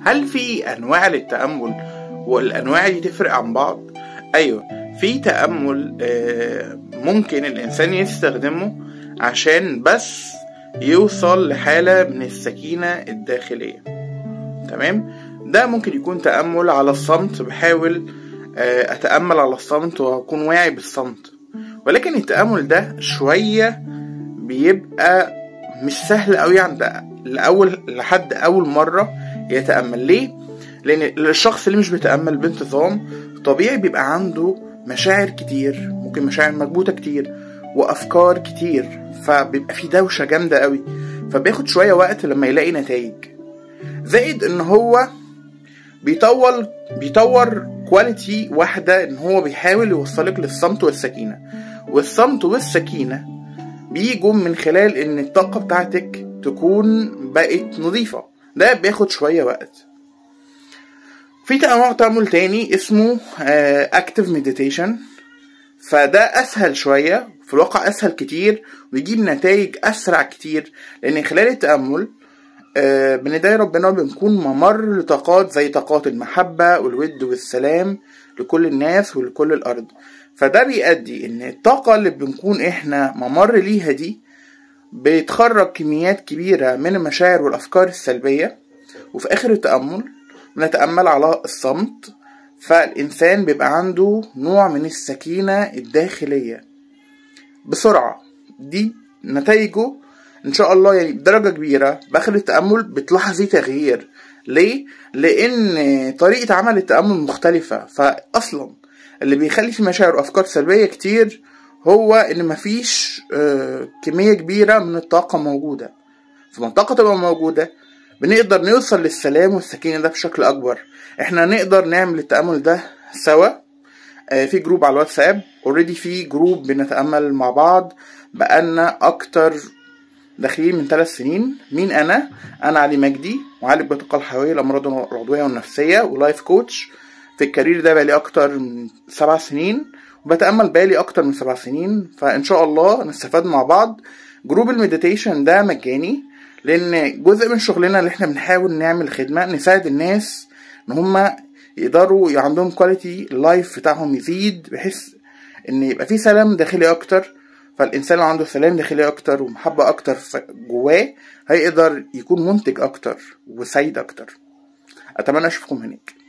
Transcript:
هل في انواع للتأمل والانواع دي تفرق عن بعض؟ ايوه، في تأمل ممكن الانسان يستخدمه عشان بس يوصل لحالة من السكينة الداخلية. تمام؟ ده ممكن يكون تأمل على الصمت، بحاول اتأمل على الصمت واكون واعي بالصمت. ولكن التأمل ده شوية بيبقى مش سهل قوي عند لحد اول مرة يتأمل. ليه؟ لان الشخص اللي مش بيتأمل بانتظام طبيعي بيبقى عنده مشاعر كتير، ممكن مشاعر مكبوتة كتير وافكار كتير، فبيبقى في دوشة جامدة قوي، فبياخد شوية وقت لما يلاقي نتائج. زائد ان هو بيطور كواليتي واحدة، ان هو بيحاول يوصلك للصمت والسكينة، والصمت والسكينة بيجوا من خلال ان الطاقة بتاعتك تكون بقت نظيفة. ده بياخد شوية وقت. في تأمل تاني اسمه active meditation، فده اسهل شوية، في الواقع اسهل كتير ويجيب نتائج اسرع كتير، لان خلال التأمل بندعي ربنا بنكون ممر لطاقات زي طاقات المحبة والود والسلام لكل الناس ولكل الارض. فده بيؤدي ان الطاقة اللي بنكون احنا ممر ليها دي بيتخرج كميات كبيرة من المشاعر والافكار السلبية، وفي اخر التأمل بنتأمل على الصمت، فالإنسان بيبقى عنده نوع من السكينة الداخلية بسرعة. دي نتائجه إن شاء الله يعني بدرجة كبيرة. بآخر التأمل بتلاحظي تغيير. ليه؟ لأن طريقة عمل التأمل مختلفة. فأصلا اللي بيخلي في مشاعر وأفكار سلبية كتير هو إن مفيش كمية كبيرة من الطاقة موجودة. فالطاقة تبقى موجودة بنقدر نوصل للسلام والسكينة ده بشكل أكبر. احنا نقدر نعمل التأمل ده سوا في جروب على الواتساب. اوريدي في جروب بنتأمل مع بعض بقالنا أكتر داخلين من 3 سنين. مين أنا علي مجدي، معالج بالطاقة الحيوية الأمراض العضوية والنفسية ولايف كوتش. في الكارير ده بقالي أكتر من 7 سنين، وبتأمل بقالي أكتر من 7 سنين. فإن شاء الله نستفاد مع بعض. جروب المديتيشن ده مجاني، لان جزء من شغلنا اللي احنا بنحاول نعمل خدمة نساعد الناس ان هم يقدروا عندهم كواليتي اللايف بتاعهم يزيد، بحيث ان يبقى في سلام داخلي اكتر. فالانسان اللي عنده سلام داخلي اكتر ومحبة اكتر جواه هيقدر يكون منتج اكتر وسعيد اكتر. اتمنى اشوفكم هناك.